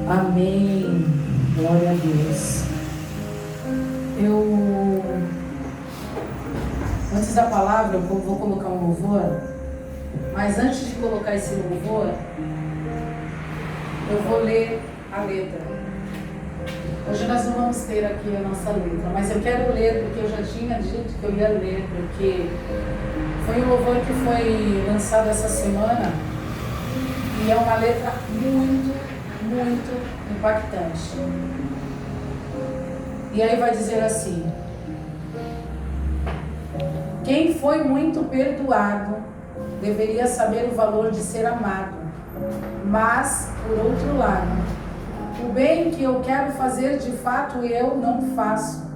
Amém. Glória a Deus. Antes da palavra, eu vou colocar um louvor. Mas antes de colocar esse louvor, eu vou ler a letra. Hoje nós não vamos ter aqui a nossa letra, mas eu quero ler porque eu já tinha dito que eu ia ler, porque foi um louvor que foi lançado essa semana e é uma letra muito impactante. E aí vai dizer assim: quem foi muito perdoado deveria saber o valor de ser amado, mas, por outro lado, o bem que eu quero fazer de fato eu não faço,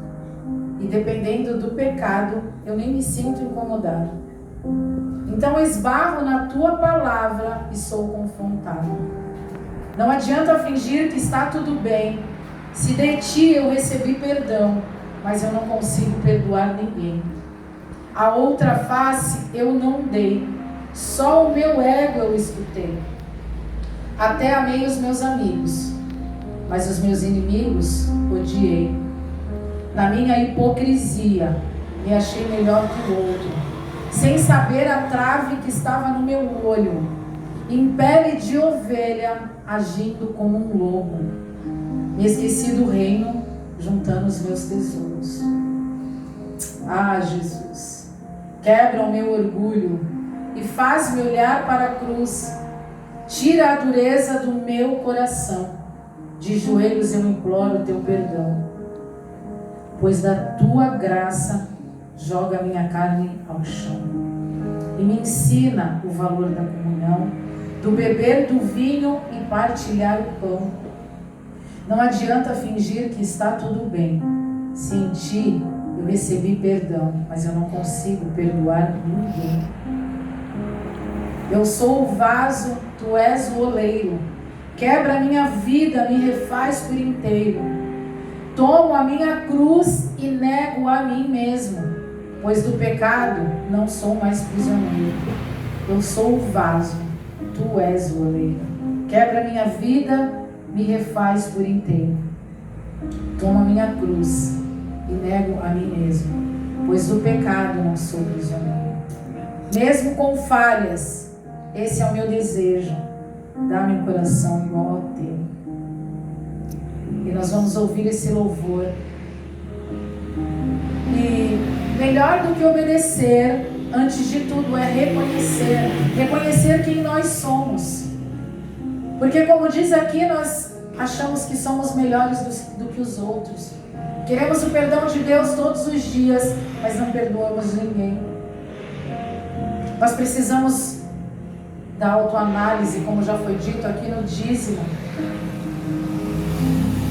e dependendo do pecado eu nem me sinto incomodado. Então esbarro na tua palavra e sou confrontado. Não adianta fingir que está tudo bem, se de ti eu recebi perdão, mas eu não consigo perdoar ninguém. A outra face eu não dei, só o meu ego eu escutei. Até amei os meus amigos, mas os meus inimigos odiei. Na minha hipocrisia, me achei melhor que o outro, sem saber a trave que estava no meu olho, em pele de ovelha, agindo como um lobo. Me esqueci do reino, juntando os meus tesouros. Ah, Jesus, quebra o meu orgulho e faz-me olhar para a cruz. Tira a dureza do meu coração. De joelhos eu imploro teu perdão, pois da tua graça joga a minha carne ao chão. E me ensina o valor da comunhão, do beber do vinho e partilhar o pão. Não adianta fingir que está tudo bem, se em ti eu recebi perdão, mas eu não consigo perdoar ninguém. Eu sou o vaso, tu és o oleiro. Quebra a minha vida, me refaz por inteiro. Tomo a minha cruz e nego a mim mesmo, pois do pecado não sou mais prisioneiro. Eu sou o vaso, tu és o oleiro. Quebra a minha vida, me refaz por inteiro. Tomo a minha cruz e nego a mim mesmo, pois do pecado não sou prisioneiro. Mesmo com falhas, esse é o meu desejo. Dá-me um coração igual ao teu. E nós vamos ouvir esse louvor. E melhor do que obedecer, antes de tudo, é reconhecer quem nós somos. Porque, como diz aqui, nós achamos que somos melhores do que os outros. Queremos o perdão de Deus todos os dias, mas não perdoamos ninguém. Nós precisamos da autoanálise, como já foi dito aqui no dízimo.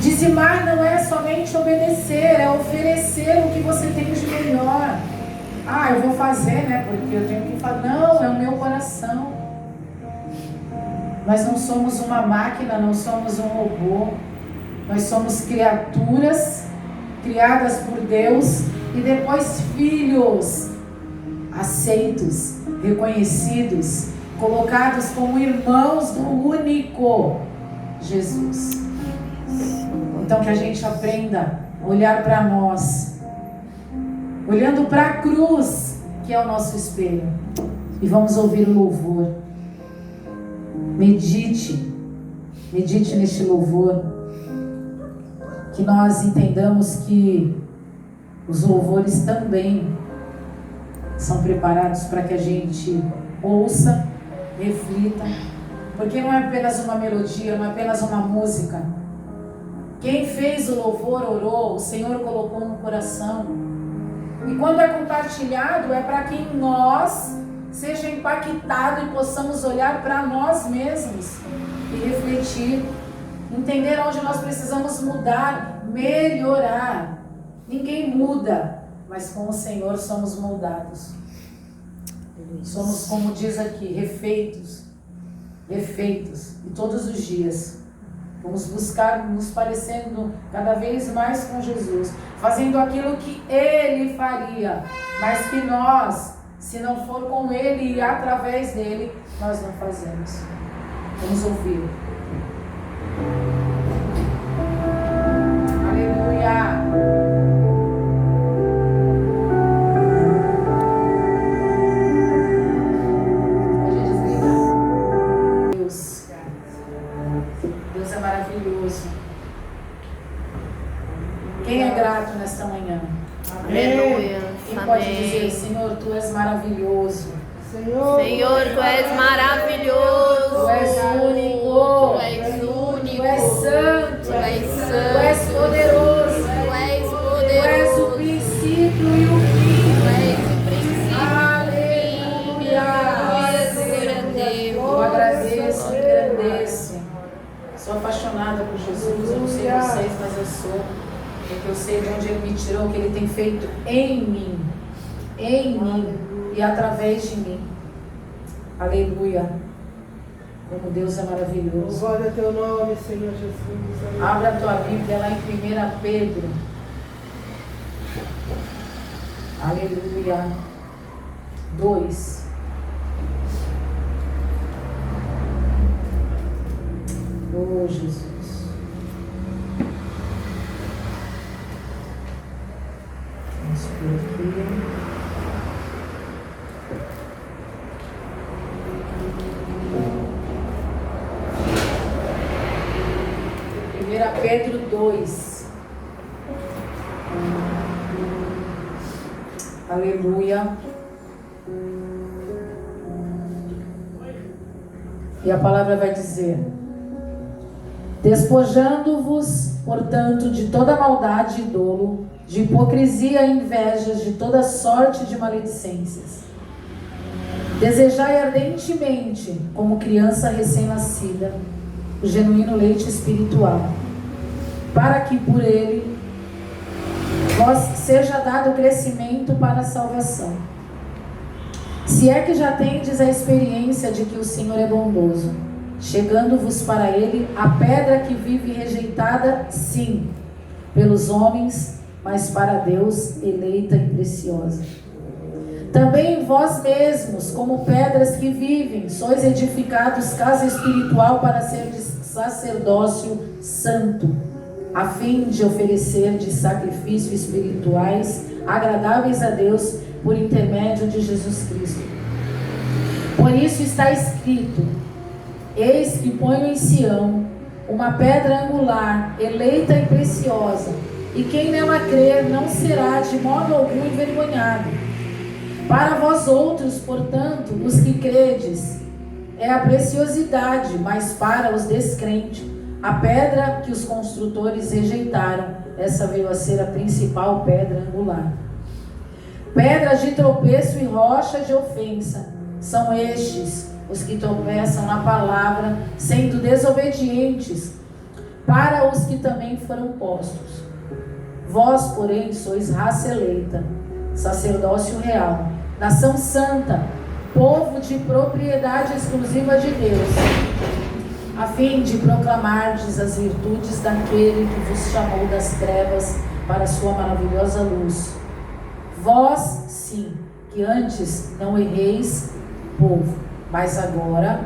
Dizimar não é somente obedecer, é oferecer o que você tem de melhor. Ah, eu vou fazer, né? Porque eu tenho que fazer. Não, é o meu coração. Nós não somos uma máquina, não somos um robô. Nós somos criaturas criadas por Deus e depois filhos aceitos, reconhecidos, colocados como irmãos do único Jesus. Então que a gente aprenda a olhar para nós, olhando para a cruz, que é o nosso espelho. E vamos ouvir o louvor. Medite neste louvor. Que nós entendamos que os louvores também são preparados para que a gente ouça, reflita, porque não é apenas uma melodia, não é apenas uma música. Quem fez o louvor orou, o Senhor colocou no coração. E quando é compartilhado, é para que nós seja impactado e possamos olhar para nós mesmos e refletir, entender onde nós precisamos mudar, melhorar. Ninguém muda, mas com o Senhor somos moldados. Somos, como diz aqui, refeitos. E todos os dias vamos buscar nos parecendo cada vez mais com Jesus, fazendo aquilo que Ele faria, mas que nós, se não for com Ele e através dEle, nós não fazemos. Vamos ouvir. é maravilhoso. Quem é grato nesta manhã? Aleluia. Quem pode dizer, Senhor, Tu és maravilhoso. Senhor, Tu és maravilhoso. Tu és único. Tu és único. Tu és santo. Tu és santo. Tu és poderoso. Tu és Tu és o poderoso. princípio e o fim. Tu és o princípio. Aleluia. Eu agradeço, engrandeço. Sou apaixonada por Jesus. Eu não sei vocês, mas eu sou. Porque eu sei de onde Ele me tirou, o que Ele tem feito em mim e através de mim. Aleluia. Como Deus é maravilhoso. Glória a Teu nome, Senhor Jesus. Abre a tua Bíblia lá em 1 Pedro. Aleluia. 2. Oh, Jesus. Vamos por aqui. Pedro 2. Aleluia. E a palavra vai dizer: despojando-vos, portanto, de toda maldade e dolo, de hipocrisia e invejas, de toda sorte de maledicências. Desejai ardentemente, como criança recém-nascida, o genuíno leite espiritual, para que por ele vos seja dado crescimento para a salvação. Se é que já tendes a experiência de que o Senhor é bondoso, chegando-vos para ele a pedra que vive rejeitada, sim, pelos homens, mas para Deus eleita e preciosa. Também vós mesmos, como pedras que vivem, sois edificados casa espiritual para ser de sacerdócio santo, a fim de oferecer de sacrifícios espirituais agradáveis a Deus por intermédio de Jesus Cristo. Por isso está escrito: eis que ponho em Sião uma pedra angular, eleita e preciosa, e quem nela crer não será de modo algum envergonhado. Para vós outros, portanto, os que credes, é a preciosidade, mas para os descrentes, a pedra que os construtores rejeitaram, essa veio a ser a principal pedra angular. Pedras de tropeço e rocha de ofensa, são estes os que tropeçam na palavra, sendo desobedientes, para os que também foram postos. Vós, porém, sois raça eleita, sacerdócio real, nação santa, povo de propriedade exclusiva de Deus, a fim de proclamardes as virtudes daquele que vos chamou das trevas para a sua maravilhosa luz. Vós, sim, que antes não erreis, povo, mas agora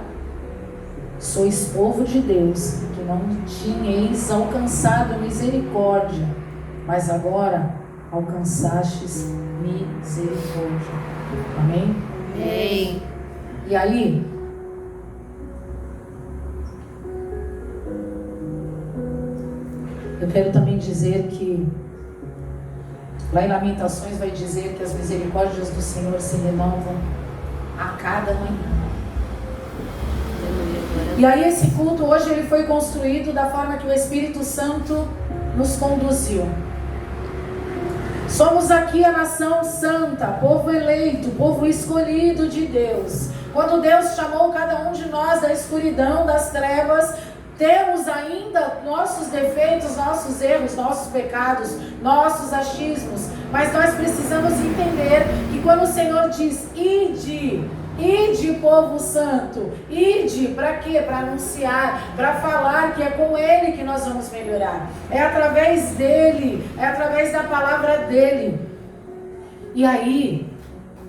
sois povo de Deus, que não tinhais alcançado misericórdia, mas agora alcançastes misericórdia. Amém? Amém. E aí, eu quero também dizer que lá em Lamentações vai dizer que as misericórdias do Senhor se renovam a cada manhã. E aí esse culto hoje ele foi construído da forma que o Espírito Santo nos conduziu. Somos aqui a nação santa, povo eleito, povo escolhido de Deus. Quando Deus chamou cada um de nós da escuridão, das trevas, temos ainda nossos defeitos, nossos erros, nossos pecados, nossos achismos. Mas nós precisamos entender que quando o Senhor diz, ide, povo santo, ide, para quê? Para anunciar, para falar que é com Ele que nós vamos melhorar. É através dEle, é através da palavra dEle. E aí,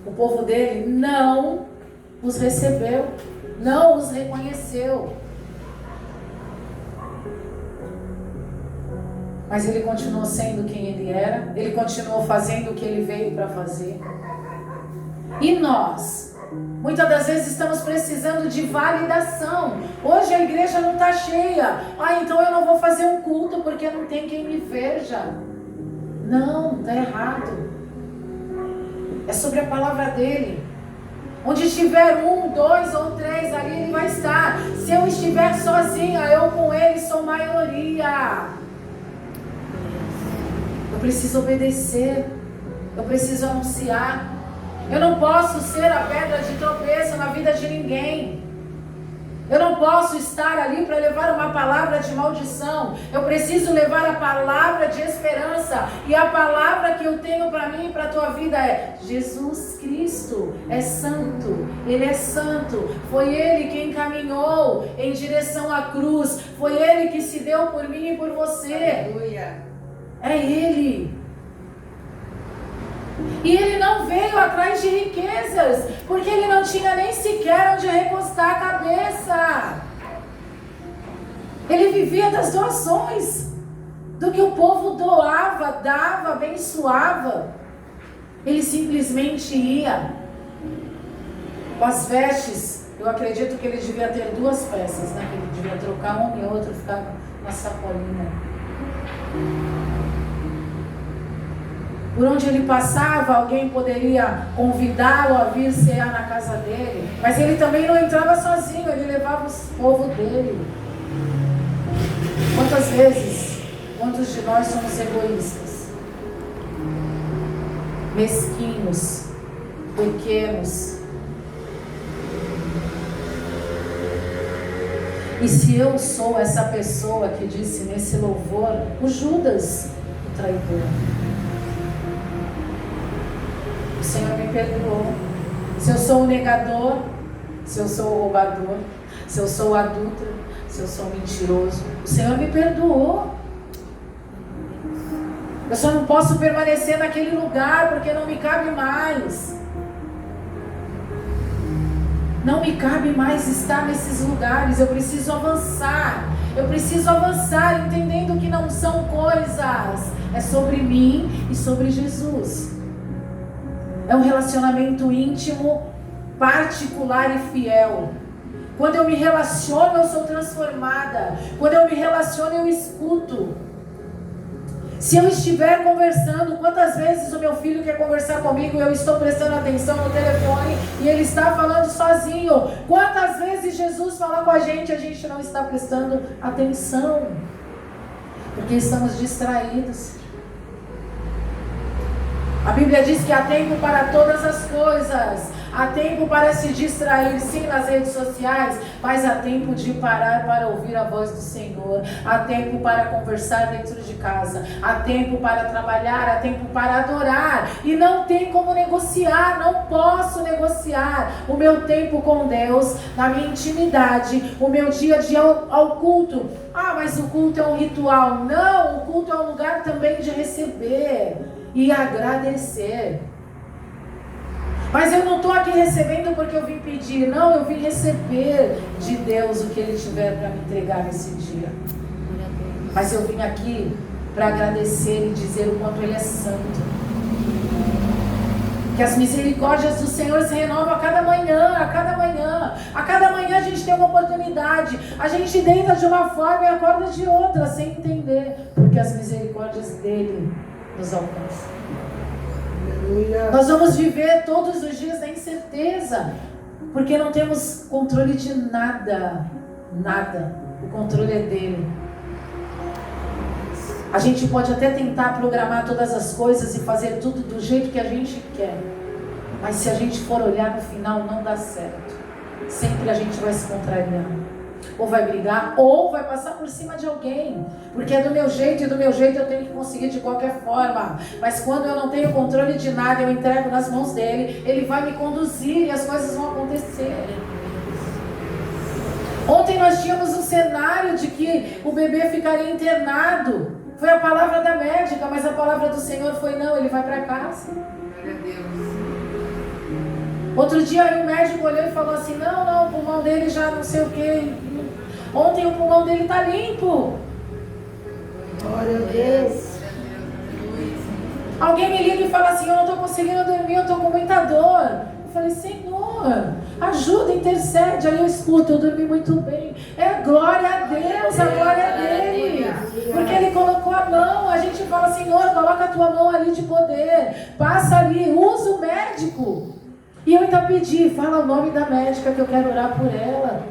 o povo dEle não os recebeu, não os reconheceu. Mas Ele continuou sendo quem Ele era, Ele continuou fazendo o que Ele veio para fazer. E nós, Muitas das vezes estamos precisando de validação. Hoje a igreja não está cheia. Então eu não vou fazer um culto porque não tem quem me veja. Não, está errado. É sobre a palavra dele. Onde estiver 1, 2 ou 3, ali ele vai estar. Se eu estiver sozinha, eu com ele sou maioria. Eu preciso obedecer. Eu preciso anunciar. Eu não posso ser a pedra de tropeço na vida de ninguém. Eu não posso estar ali para levar uma palavra de maldição. Eu preciso levar a palavra de esperança. E a palavra que eu tenho para mim e para a tua vida é: Jesus Cristo é santo. Ele é santo. Foi Ele quem caminhou em direção à cruz. Foi Ele que se deu por mim e por você. Aleluia. É Ele. E ele não veio atrás de riquezas, porque ele não tinha nem sequer onde recostar a cabeça. Ele vivia das doações, do que o povo doava, dava, abençoava. Ele simplesmente ia com as vestes. Eu acredito que ele devia ter 2 peças, né? Que ele devia trocar uma e outra, ficar na sacolinha. Por onde ele passava, alguém poderia convidá-lo a vir cear na casa dele. Mas ele também não entrava sozinho, ele levava o povo dele. Quantas vezes, quantos de nós somos egoístas? Mesquinhos, pequenos. E se eu sou essa pessoa que disse nesse louvor, o Judas, o traidor. O Senhor me perdoou. Se eu sou o negador, se eu sou o roubador, se eu sou o adúltero, se eu sou o mentiroso, o Senhor me perdoou. Eu só não posso permanecer naquele lugar porque não me cabe mais. Não me cabe mais estar nesses lugares. Eu preciso avançar. Eu preciso avançar entendendo que não são coisas. É sobre mim e sobre Jesus. É um relacionamento íntimo, particular e fiel. Quando eu me relaciono, eu sou transformada. Quando eu me relaciono, eu escuto. Se eu estiver conversando, quantas vezes o meu filho quer conversar comigo e eu estou prestando atenção no telefone e ele está falando sozinho? Quantas vezes Jesus fala com a gente não está prestando atenção? Porque estamos distraídos. A Bíblia diz que há tempo para todas as coisas. Há tempo para se distrair, sim, nas redes sociais, mas há tempo de parar para ouvir a voz do Senhor. Há tempo para conversar dentro de casa. Há tempo para trabalhar, há tempo para adorar. E não tem como negociar, não posso negociar o meu tempo com Deus, na minha intimidade, o meu dia a dia ao culto. Mas o culto é um ritual. Não, o culto é um lugar também de receber e agradecer. Mas eu não estou aqui recebendo porque eu vim pedir. Não, eu vim receber de Deus o que Ele tiver para me entregar nesse dia. Mas eu vim aqui para agradecer e dizer o quanto Ele é santo. Que as misericórdias do Senhor se renovam a cada manhã, a cada manhã. A cada manhã a gente tem uma oportunidade. A gente deita de uma forma e acorda de outra, sem entender. Porque as misericórdias dEle nos alcançam. Aleluia. Nós vamos viver todos os dias na incerteza, porque não temos controle de nada. Nada. O controle é dele. A gente pode até tentar programar todas as coisas e fazer tudo do jeito que a gente quer, mas se a gente for olhar no final, não dá certo. Sempre a gente vai se contrariar. Ou vai brigar, ou vai passar por cima de alguém. Porque é do meu jeito, e do meu jeito eu tenho que conseguir de qualquer forma. Mas quando eu não tenho controle de nada, eu entrego nas mãos dele, ele vai me conduzir e as coisas vão acontecer. Ontem nós tínhamos um cenário de que o bebê ficaria internado. Foi a palavra da médica, mas a palavra do Senhor foi: não, ele vai para casa. Glória a Deus. Outro dia aí o médico olhou e falou assim: não, o pulmão dele já não sei o que. Ontem o pulmão dele está limpo. Glória a Deus. Alguém me liga e fala assim: eu não estou conseguindo dormir, eu estou com muita dor. Eu falei: Senhor, Senhor, ajuda, intercede. Aí eu escuto, eu dormi muito bem. É glória a Deus, a glória é dele. Porque ele colocou a mão. A gente fala, Senhor, coloca a tua mão ali de poder. Passa ali, usa o médico. E eu ainda pedi, fala o nome da médica que eu quero orar por ela.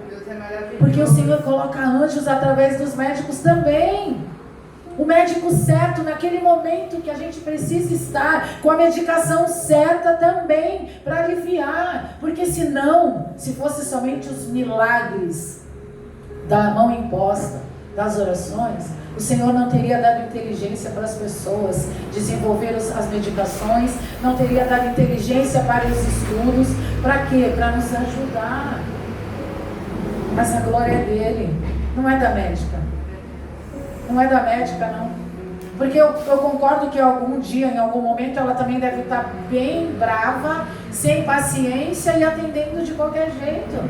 Porque o Senhor coloca anjos através dos médicos também. O médico certo, naquele momento que a gente precisa estar, com a medicação certa também, para aliviar. Porque senão, se fosse somente os milagres da mão imposta, das orações, o Senhor não teria dado inteligência para as pessoas desenvolver as medicações, não teria dado inteligência para os estudos. Para quê? Para nos ajudar. Mas a glória é dele, não é da médica. Não é da médica, não. Porque eu concordo que algum dia, em algum momento, ela também deve estar bem brava, sem paciência e atendendo de qualquer jeito.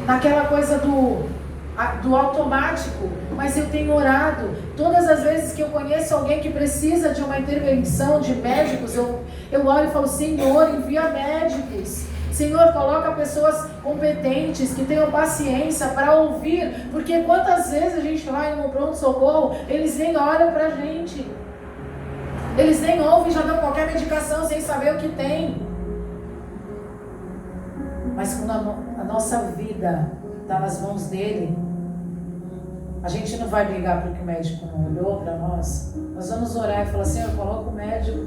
Naquela coisa do automático. Mas eu tenho orado. Todas as vezes que eu conheço alguém que precisa de uma intervenção de médicos, eu oro e falo, Senhor, envia médicos. Senhor, coloca pessoas competentes, que tenham paciência para ouvir, porque quantas vezes a gente vai no pronto-socorro, eles nem olham para a gente, eles nem ouvem, já dão qualquer medicação sem saber o que tem. Mas quando a nossa vida está nas mãos dele, a gente não vai brigar porque o médico não olhou para nós. Nós vamos orar e falar, Senhor, coloca um médico,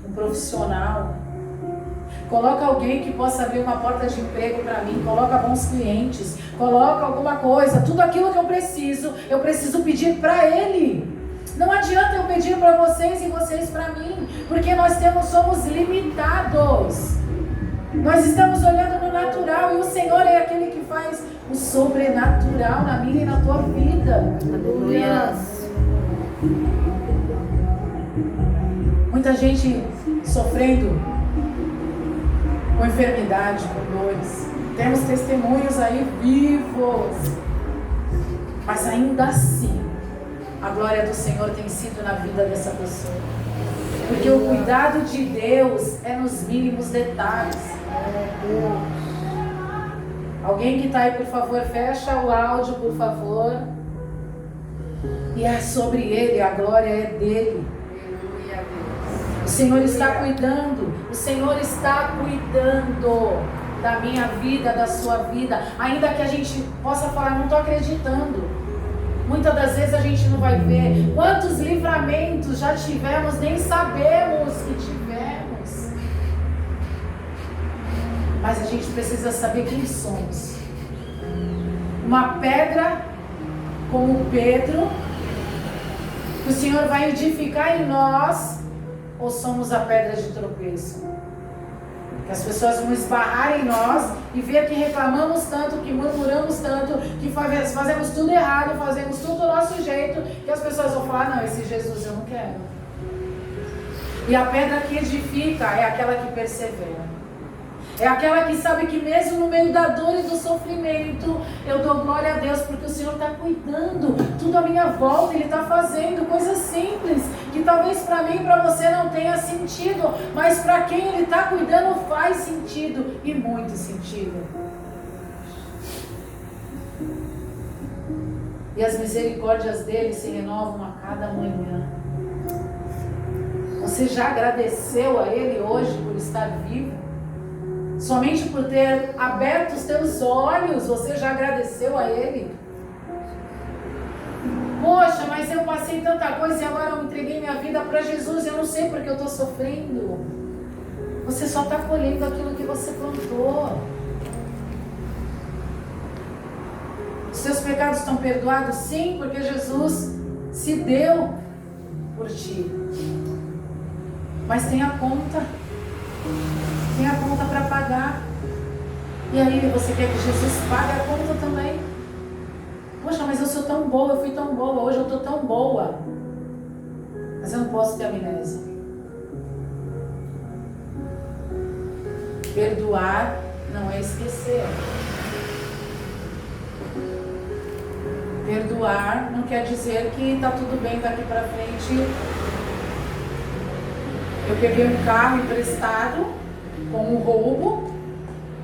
um profissional. Coloca alguém que possa abrir uma porta de emprego para mim, coloca bons clientes, coloca alguma coisa, tudo aquilo que eu preciso pedir para Ele. Não adianta eu pedir para vocês e vocês para mim, porque nós somos limitados. Nós estamos olhando no natural e o Senhor é aquele que faz o sobrenatural na minha e na tua vida. Aleluia. Muita gente sofrendo com enfermidade, com dores. Temos testemunhos aí vivos. Mas ainda assim, a glória do Senhor tem sido na vida dessa pessoa. Porque o cuidado de Deus é nos mínimos detalhes. Alguém que está aí, por favor, fecha o áudio, por favor. E é sobre Ele, a glória é dele. O Senhor está cuidando, o Senhor está cuidando da minha vida, da sua vida. Ainda que a gente possa falar, não estou acreditando. Muitas das vezes a gente não vai ver. Quantos livramentos já tivemos, nem sabemos que tivemos. Mas a gente precisa saber quem somos. Uma pedra como Pedro, que o Senhor vai edificar em nós, ou somos a pedra de tropeço? Que as pessoas vão esbarrar em nós e ver que reclamamos tanto, que murmuramos tanto, que fazemos tudo errado, fazemos tudo do nosso jeito, que as pessoas vão falar, não, esse Jesus eu não quero. E a pedra que edifica é aquela que persevera. É aquela que sabe que mesmo no meio da dor e do sofrimento, eu dou glória a Deus, porque o Senhor está cuidando, tudo à minha volta, Ele está fazendo coisas simples, que talvez para mim e para você não tenha sentido, mas para quem Ele está cuidando faz sentido, e muito sentido. E as misericórdias dele se renovam a cada manhã. Você já agradeceu a Ele hoje por estar vivo? Somente por ter aberto os teus olhos, você já agradeceu a Ele? Poxa, mas eu passei tanta coisa e agora eu entreguei minha vida para Jesus, eu não sei porque eu estou sofrendo. Você só está colhendo aquilo que você plantou. Os seus pecados estão perdoados? Sim, porque Jesus se deu por ti. Mas tem a conta. Tem a conta para pagar. E aí você quer que Jesus pague a conta também? Poxa, mas eu sou tão boa, eu fui tão boa, hoje eu estou tão boa. Mas eu não posso ter amnésia. Perdoar não é esquecer. Perdoar não quer dizer que está tudo bem daqui para frente. Eu peguei um carro emprestado com um roubo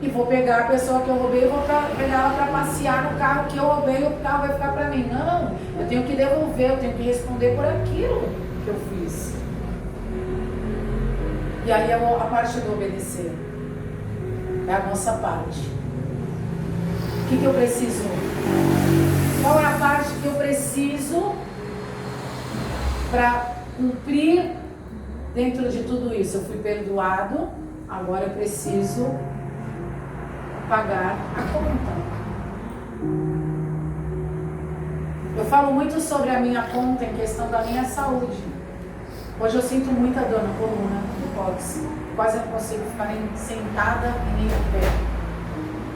E vou pegar a pessoa que eu roubei e vou pegar ela para passear no carro que eu roubei e o carro vai ficar para mim. Não, eu tenho que devolver, eu tenho que responder por aquilo que eu fiz. E aí a parte do obedecer é a nossa parte. O que eu preciso? Qual é a parte que eu preciso para cumprir dentro de tudo isso? Eu fui perdoado, agora eu preciso pagar a conta. Eu falo muito sobre a minha conta em questão da minha saúde. Hoje eu sinto muita dor na coluna, no cóccix. Quase não consigo ficar nem sentada e nem em pé.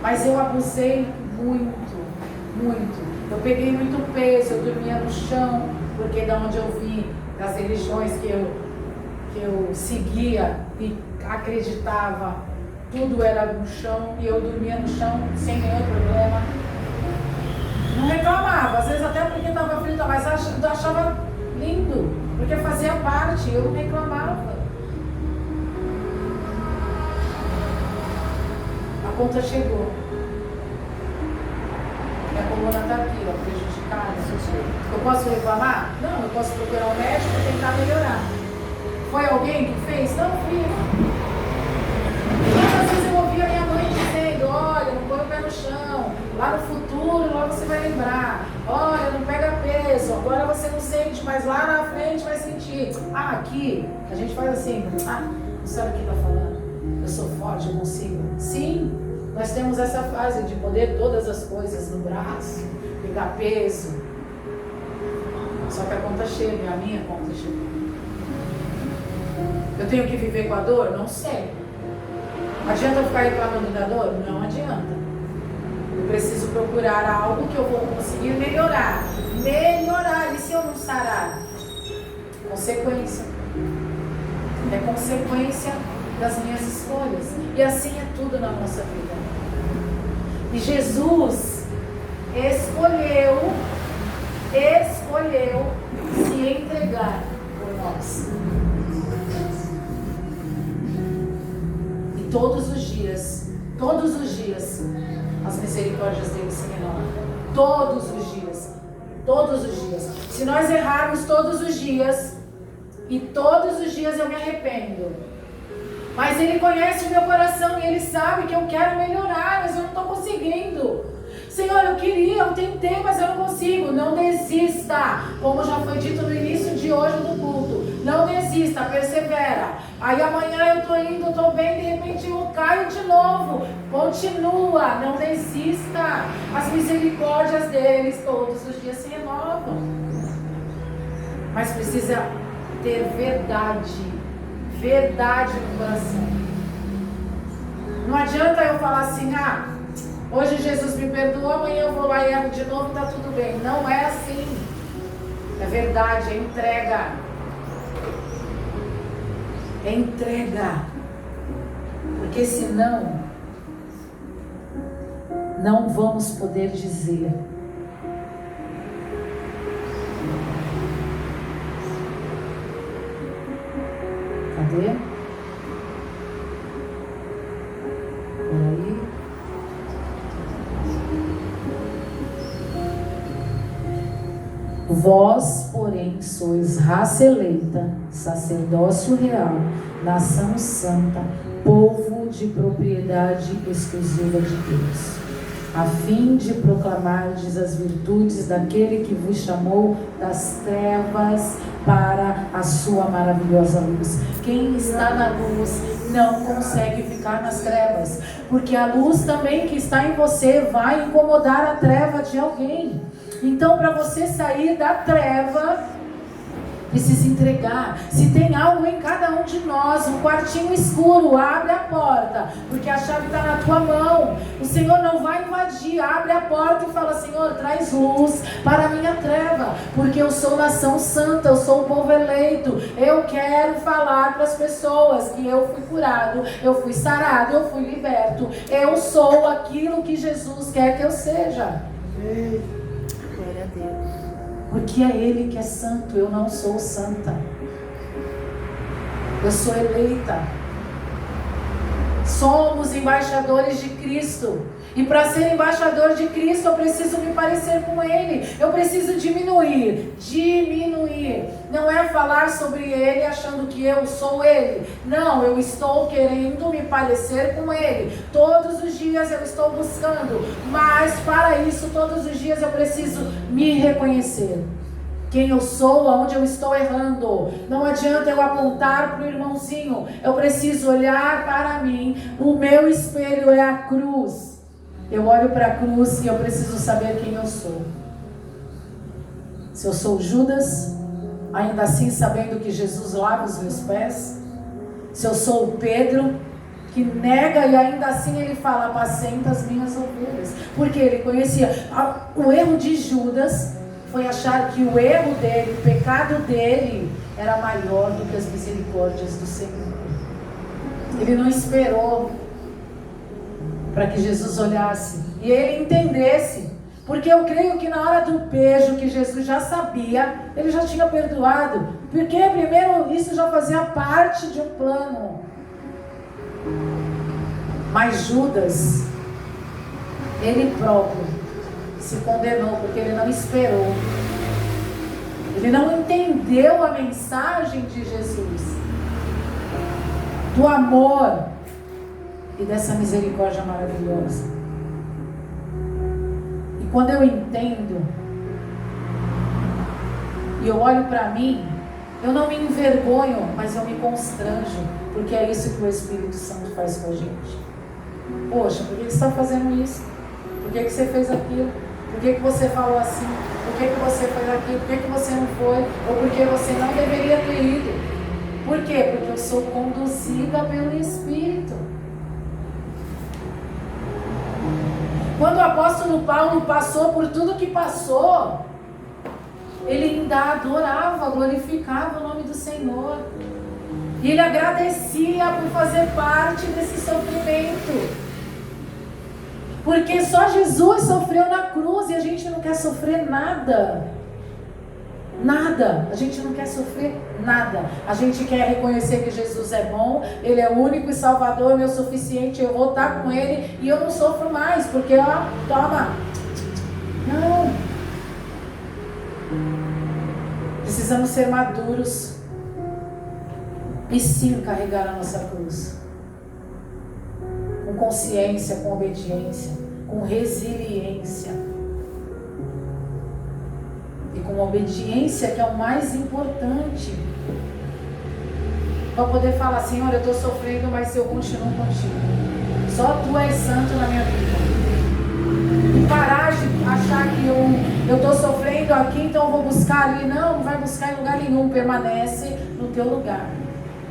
Mas eu abusei muito. Eu peguei muito peso, eu dormia no chão, porque da onde eu vim, das religiões que eu seguia e acreditava, tudo era no chão e eu dormia no chão sem nenhum problema. Não reclamava, às vezes até porque estava frita, mas achava lindo, porque fazia parte, eu não reclamava. A conta chegou. Minha coluna está aqui, ó, prejudicada. Eu posso reclamar? Não, eu posso procurar um médico e tentar melhorar. Foi alguém que fez? Não, fui eu. Muitas vezes eu ouvi a minha mãe dizendo: olha, não põe o pé no chão, lá no futuro, lá você vai lembrar. Olha, não pega peso, agora você não sente, mas lá na frente vai sentir. Ah, aqui, a gente faz assim: ah, não sabe o que está falando? Eu sou forte, eu consigo. Sim, nós temos essa fase de poder todas as coisas no braço, pegar peso. Só que a conta chega, a minha conta chega. Eu tenho que viver com a dor? Não sei. Adianta eu ficar reclamando da dor? Não adianta. Eu preciso procurar algo que eu vou conseguir melhorar. Melhorar. E se eu não sarar? Consequência. É consequência das minhas escolhas. E assim é tudo na nossa vida. E Jesus escolheu se entregar por nós. E todos os dias, as misericórdias dele se renovam. Todos os dias. Se nós errarmos todos os dias, e todos os dias eu me arrependo, mas ele conhece o meu coração e ele sabe que eu quero melhorar, mas eu não estou conseguindo. Senhor, eu tentei, mas eu não consigo. Não desista, como já foi dito no início de hoje do culto. Não desista, persevera. Aí amanhã eu estou indo, eu estou bem, de repente eu caio de novo. Continua, não desista. As misericórdias deles todos os dias se renovam. Mas precisa ter verdade no coração. Não adianta eu falar assim: ah, hoje Jesus me perdoou, amanhã eu vou lá e erro de novo, tá tudo bem. Não é assim. É verdade, é entrega. É entrega. Porque senão não vamos poder dizer: cadê? Peraí. Vós, porém, sois raça eleita, sacerdócio real, nação santa, povo de propriedade exclusiva de Deus, a fim de proclamardes as virtudes daquele que vos chamou das trevas para a sua maravilhosa luz. Quem está na luz não consegue ficar nas trevas, porque a luz também que está em você vai incomodar a treva de alguém. Então, para você sair da treva, precisa entregar. Se tem algo em cada um de nós, um quartinho escuro, abre a porta, porque a chave está na tua mão. O Senhor não vai invadir. Abre a porta e fala: Senhor, traz luz para a minha treva, porque eu sou nação santa, eu sou o povo eleito. Eu quero falar para as pessoas que eu fui curado, eu fui sarado, eu fui liberto. Eu sou aquilo que Jesus quer que eu seja. Glória a Deus. Porque é Ele que é santo, eu não sou santa. Eu sou eleita. Somos embaixadores de Cristo. E para ser embaixador de Cristo, eu preciso me parecer com Ele. Eu preciso diminuir. Não é falar sobre Ele achando que eu sou Ele. Não, eu estou querendo me parecer com Ele. Todos os dias eu estou buscando. Mas para isso, todos os dias eu preciso me reconhecer. Quem eu sou, aonde eu estou errando. Não adianta eu apontar para o irmãozinho. Eu preciso olhar para mim. O meu espelho é a cruz. Eu olho para a cruz e eu preciso saber quem eu sou. Se eu sou Judas, ainda assim sabendo que Jesus lava os meus pés. Se eu sou o Pedro, que nega e ainda assim ele fala, apacenta as minhas ovelhas. Porque ele conhecia. O erro de Judas foi achar que o erro dele, o pecado dele, era maior do que as misericórdias do Senhor. Ele não esperou para que Jesus olhasse e ele entendesse, porque eu creio que na hora do beijo, que Jesus já sabia, ele já tinha perdoado, porque primeiro isso já fazia parte de um plano. Mas Judas, ele próprio se condenou, porque ele não esperou, ele não entendeu a mensagem de Jesus, do amor e dessa misericórdia maravilhosa. E quando eu entendo e eu olho para mim, eu não me envergonho, mas eu me constranjo, porque é isso que o Espírito Santo faz com a gente. Poxa, por que você está fazendo isso? Por que você fez aquilo? Por que você falou assim? Por que você fez aquilo? Por que você não foi? Ou por que você não deveria ter ido? Por quê? Porque eu sou conduzida pelo Espírito. Quando o apóstolo Paulo passou por tudo que passou, ele ainda adorava, glorificava o nome do Senhor. E ele agradecia por fazer parte desse sofrimento. Porque só Jesus sofreu na cruz e a gente não quer sofrer nada. Nada. A gente não quer sofrer nada. A gente quer reconhecer que Jesus é bom, Ele é o único e Salvador, meu suficiente, eu vou estar com Ele e eu não sofro mais, porque ó, toma. Não. Precisamos ser maduros e sim carregar a nossa cruz. Com consciência, com obediência, com resiliência. E com obediência, que é o mais importante. Para poder falar, Senhor, eu estou sofrendo, mas eu continuo contigo. Só Tu és santo na minha vida. E parar de achar que eu estou sofrendo aqui, então eu vou buscar ali. Não, não vai buscar em lugar nenhum. Permanece no teu lugar.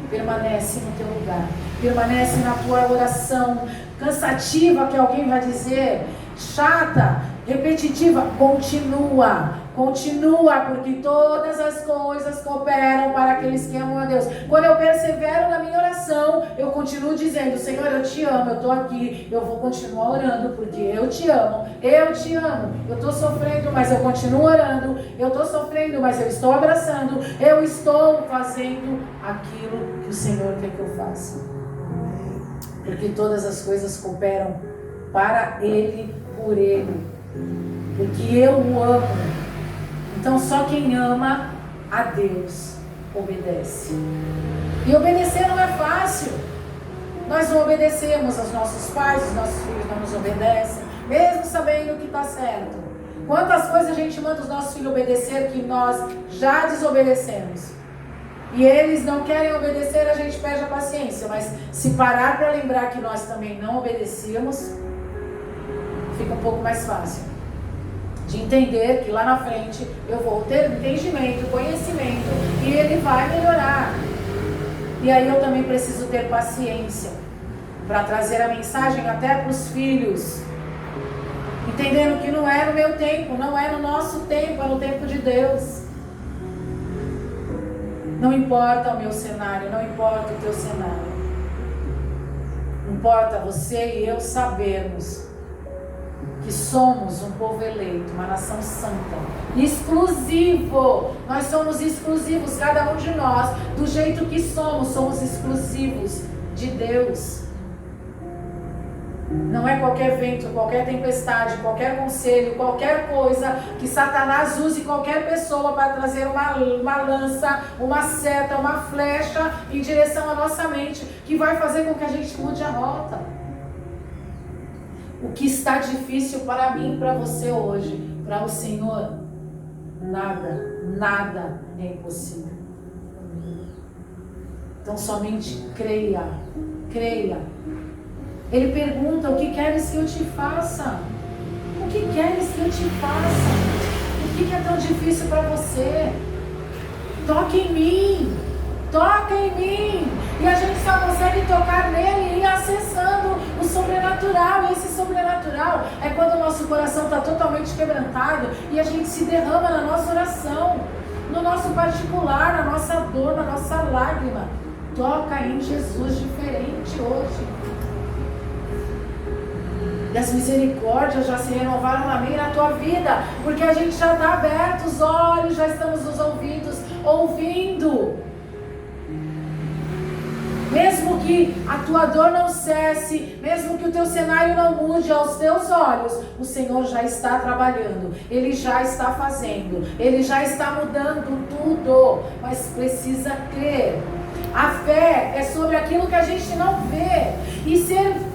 Permanece no teu lugar. Permanece na tua oração. Cansativa, que alguém vai dizer. Chata, repetitiva. Continua, porque todas as coisas cooperam para aqueles que amam a Deus. Quando eu persevero na minha oração, eu continuo dizendo, Senhor, eu te amo, eu estou aqui, eu vou continuar orando, porque eu te amo, eu estou sofrendo, mas eu continuo orando, eu estou sofrendo, mas eu estou abraçando, eu estou fazendo aquilo que o Senhor quer que eu faça. Porque todas as coisas cooperam para Ele, por Ele, porque eu o amo. Então só quem ama a Deus obedece. E obedecer não é fácil. Nós não obedecemos aos nossos pais, os nossos filhos não nos obedecem, mesmo sabendo o que está certo. Quantas coisas a gente manda os nossos filhos obedecer que nós já desobedecemos. E eles não querem obedecer, a gente perde a paciência. Mas se parar para lembrar que nós também não obedecíamos, fica um pouco mais fácil. De entender que lá na frente eu vou ter entendimento, conhecimento e ele vai melhorar. E aí eu também preciso ter paciência para trazer a mensagem até para os filhos. Entendendo que não é no meu tempo, não é no nosso tempo, é no tempo de Deus. Não importa o meu cenário, não importa o teu cenário. Importa você e eu sabermos que somos um povo eleito, uma nação santa, exclusivo. Nós somos exclusivos, cada um de nós, do jeito que somos exclusivos de Deus. Não é qualquer vento, qualquer tempestade, qualquer conselho, qualquer coisa que Satanás use qualquer pessoa para trazer uma lança, uma seta, uma flecha em direção à nossa mente, que vai fazer com que a gente mude a rota. O que está difícil para mim e para você hoje, para o Senhor, nada é impossível. Então somente creia. Ele pergunta: o que queres que eu te faça? O que queres que eu te faça? O que é tão difícil para você? Toque em mim. E a gente só consegue tocar nele e ir acessando o sobrenatural. E esse sobrenatural é quando o nosso coração está totalmente quebrantado e a gente se derrama na nossa oração, no nosso particular, na nossa dor, na nossa lágrima. Toca em Jesus diferente hoje. E as misericórdias já se renovaram na minha e na tua vida, porque a gente já está aberto os olhos, já estamos nos ouvidos, ouvindo. Mesmo que a tua dor não cesse, mesmo que o teu cenário não mude aos teus olhos, o Senhor já está trabalhando, Ele já está fazendo, Ele já está mudando tudo, mas precisa crer. A fé é sobre aquilo que a gente não vê, e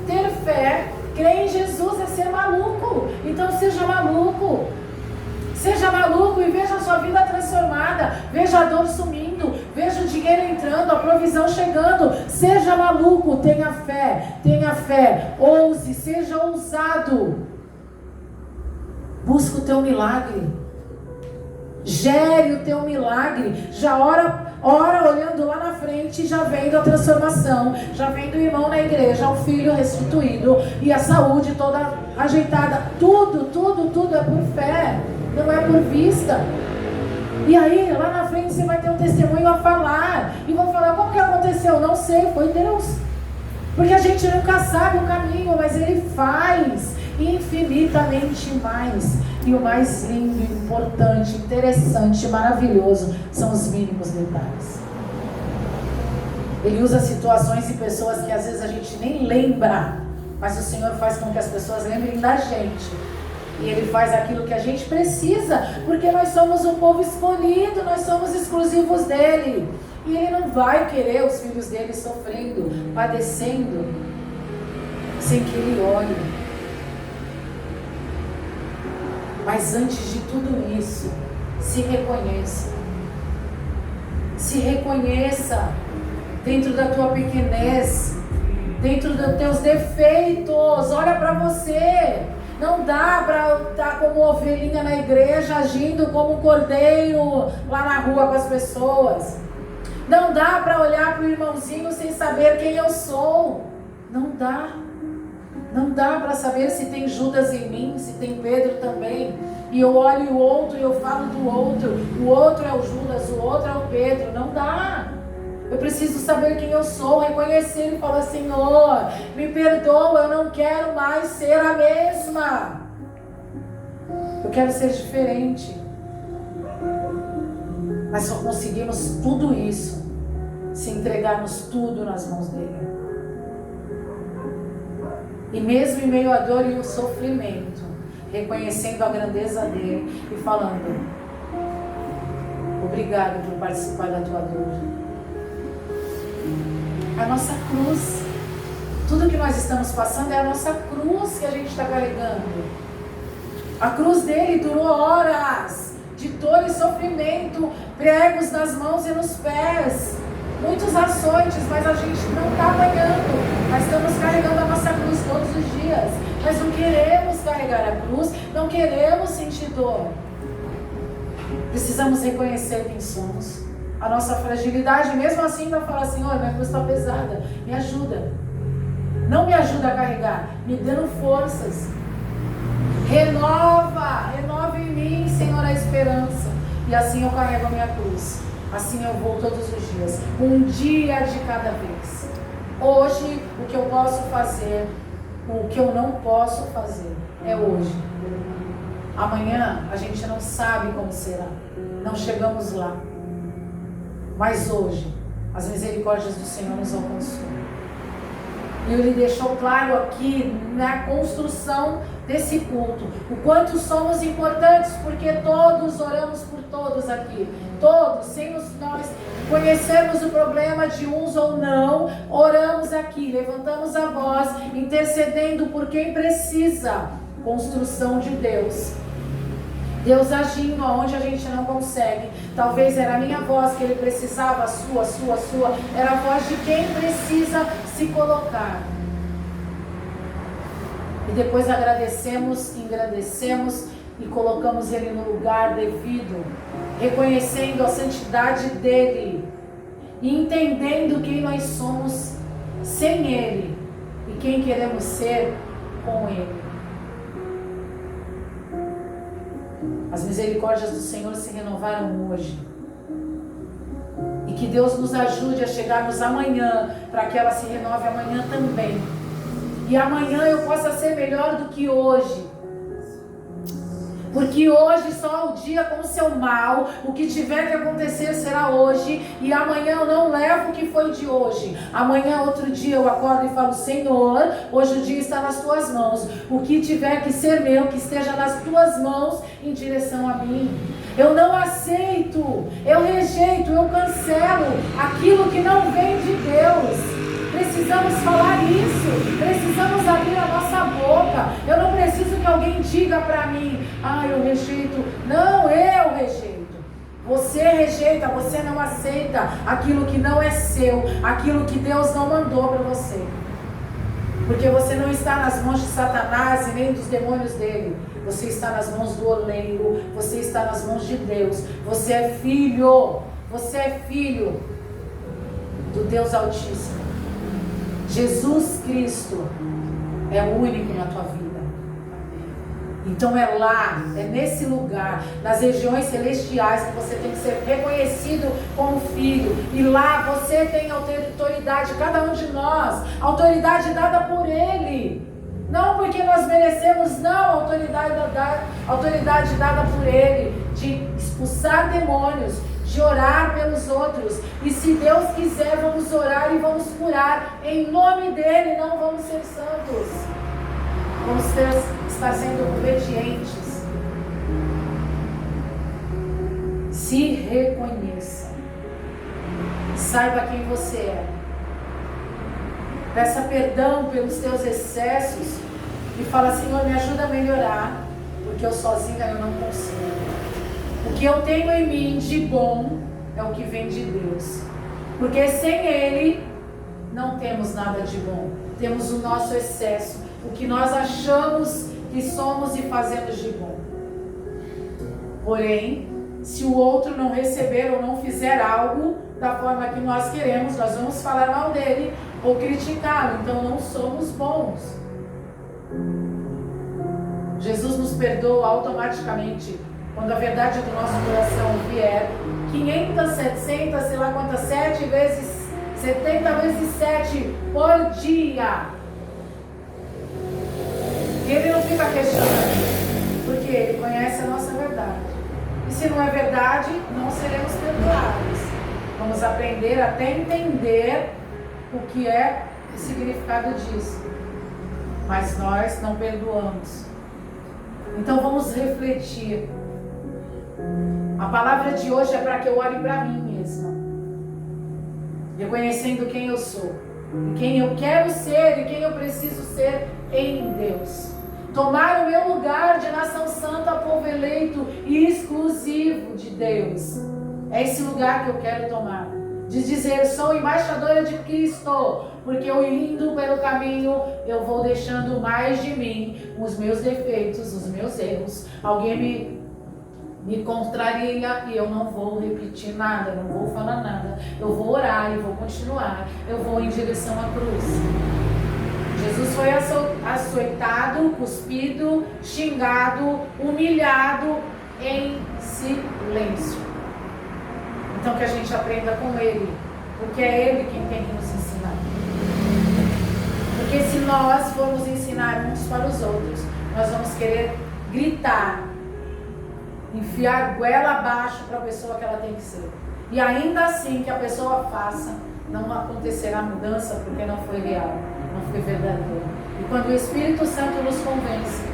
ter fé, crer em Jesus é ser maluco. Então seja maluco e veja a sua vida transformada, veja a dor sumindo, veja o dinheiro entrando, a provisão chegando. Seja maluco, tenha fé, ouse, seja ousado. Busca o teu milagre, gere o teu milagre, já ora olhando lá na frente, já vendo a transformação, já vendo o irmão na igreja, o filho restituído e a saúde toda ajeitada. Tudo é por fé, não é por vista. E aí lá na frente você vai ter um testemunho a falar, e vão falar: como que aconteceu? Não sei, foi Deus. Porque a gente nunca sabe o caminho, mas Ele faz infinitamente mais. E o mais lindo, importante, interessante, maravilhoso são os mínimos detalhes. Ele usa situações e pessoas que às vezes a gente nem lembra, mas o Senhor faz com que as pessoas lembrem da gente. E Ele faz aquilo que a gente precisa, porque nós somos um povo escolhido, nós somos exclusivos dEle. E Ele não vai querer os filhos dEle sofrendo, padecendo, sem que Ele olhe. Mas antes de tudo isso, se reconheça. Se reconheça dentro da tua pequenez, dentro dos teus defeitos. Olha para você. Não dá para estar como ovelhinha na igreja, agindo como um cordeiro lá na rua com as pessoas. Não dá para olhar para o irmãozinho sem saber quem eu sou. Não dá. Não dá para saber se tem Judas em mim, se tem Pedro também. E eu olho o outro e eu falo do outro. O outro é o Judas, o outro é o Pedro. Não dá. Eu preciso saber quem eu sou, reconhecer e falar: Senhor, me perdoa, eu não quero mais ser a mesma. Eu quero ser diferente. Mas só conseguimos tudo isso se entregarmos tudo nas mãos dele. E mesmo em meio à dor e ao sofrimento, reconhecendo a grandeza dele e falando: obrigado por participar da tua dor. A nossa cruz, tudo que nós estamos passando é a nossa cruz que a gente está carregando. A cruz dele durou horas de dor e sofrimento, pregos nas mãos e nos pés, muitos açoites, mas a gente não está apanhando. Nós estamos carregando a nossa cruz todos os dias. Nós não queremos carregar a cruz, não queremos sentir dor. Precisamos reconhecer quem somos, a nossa fragilidade, mesmo assim vai falar: Senhor, minha cruz está pesada, me ajuda. Não me ajuda a carregar, me dando forças. Renova em mim, Senhor, a esperança. E assim eu carrego a minha cruz. Assim eu vou todos os dias, um dia de cada vez. Hoje, o que eu posso fazer, o que eu não posso fazer, é hoje. Amanhã, a gente não sabe como será. Não chegamos lá. Mas hoje, as misericórdias do Senhor nos alcançou. E ele deixou claro aqui na construção desse culto o quanto somos importantes, porque todos oramos por todos aqui. Todos, sem nós conhecermos o problema de uns ou não, oramos aqui, levantamos a voz, intercedendo por quem precisa. Construção de Deus. Deus agindo onde a gente não consegue. Talvez era a minha voz que ele precisava, a sua. Era a voz de quem precisa se colocar. E depois agradecemos e colocamos ele no lugar devido, reconhecendo a santidade dele e entendendo quem nós somos sem ele e quem queremos ser com ele. As misericórdias do Senhor se renovaram hoje. E que Deus nos ajude a chegarmos amanhã, para que ela se renove amanhã também. E amanhã eu possa ser melhor do que hoje. Porque hoje só o dia com o seu mal, o que tiver que acontecer será hoje, e amanhã eu não levo o que foi de hoje. Amanhã, outro dia, eu acordo e falo: Senhor, hoje o dia está nas tuas mãos. O que tiver que ser meu, que esteja nas tuas mãos em direção a mim. Eu não aceito, eu rejeito, eu cancelo aquilo que não vem de Deus. Precisamos falar isso, precisamos abrir a nossa boca. Eu não preciso que alguém diga para mim: ah, eu rejeito. Não, eu rejeito. Você rejeita, você não aceita aquilo que não é seu, aquilo que Deus não mandou para você. Porque você não está nas mãos de Satanás e nem dos demônios dele. Você está nas mãos do oleiro, você está nas mãos de Deus. Você é filho do Deus Altíssimo. Jesus Cristo é o único na tua vida. Então é lá, é nesse lugar, nas regiões celestiais, que você tem que ser reconhecido como filho. E lá você tem autoridade, cada um de nós, autoridade dada por Ele. Não porque nós merecemos, não, autoridade dada por Ele, de expulsar demônios, de orar pelos outros. E se Deus quiser, vamos orar e vamos curar em nome dEle. Não vamos ser santos, vamos estar sendo obedientes. Se reconheça, saiba quem você é, peça perdão pelos teus excessos e fala: Senhor, me ajuda a melhorar, porque eu sozinha eu não consigo. O que eu tenho em mim de bom é o que vem de Deus. Porque sem Ele não temos nada de bom. Temos o nosso excesso, o que nós achamos que somos e fazemos de bom. Porém, se o outro não receber ou não fizer algo da forma que nós queremos, nós vamos falar mal dele ou criticá-lo. Então não somos bons. Jesus nos perdoa automaticamente. Quando a verdade do nosso coração vier, 500, 700, sei lá quantas, 7 vezes, 70 vezes 7 por dia. E Ele não fica questionando, porque Ele conhece a nossa verdade. E se não é verdade, não seremos perdoados. Vamos aprender até entender o que é o significado disso. Mas nós não perdoamos. Então vamos refletir. A palavra de hoje é para que eu olhe para mim mesma, reconhecendo quem eu sou, e quem eu quero ser e quem eu preciso ser em Deus. Tomar o meu lugar de nação santa, povo eleito e exclusivo de Deus. É esse lugar que eu quero tomar. De dizer: sou embaixadora de Cristo, porque eu indo pelo caminho, eu vou deixando mais de mim, os meus defeitos, os meus erros. Alguém me contraria e eu não vou repetir nada, não vou falar nada. Eu vou orar e vou continuar. Eu vou em direção à cruz. Jesus foi açoitado, cuspido, xingado, humilhado em silêncio. Então que a gente aprenda com Ele, porque é Ele quem tem que nos ensinar. Porque se nós formos ensinar uns para os outros, nós vamos querer gritar, enfiar a goela abaixo para a pessoa que ela tem que ser. E ainda assim que a pessoa faça, não acontecerá mudança, porque não foi real. não foi verdadeiro. E quando o Espírito Santo nos convence,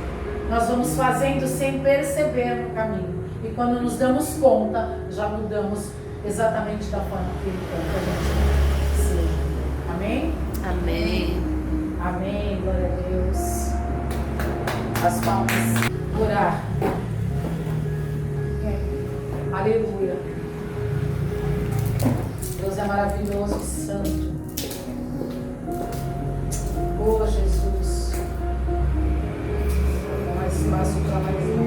nós vamos fazendo sem perceber no caminho. E quando nos damos conta, já mudamos exatamente da forma que Ele quer que a gente seja. Amém? Amém. Amém. Glória a Deus. As palmas. Orar. Aleluia. Deus é maravilhoso e santo. Oh, Jesus. Dá mais espaço para mais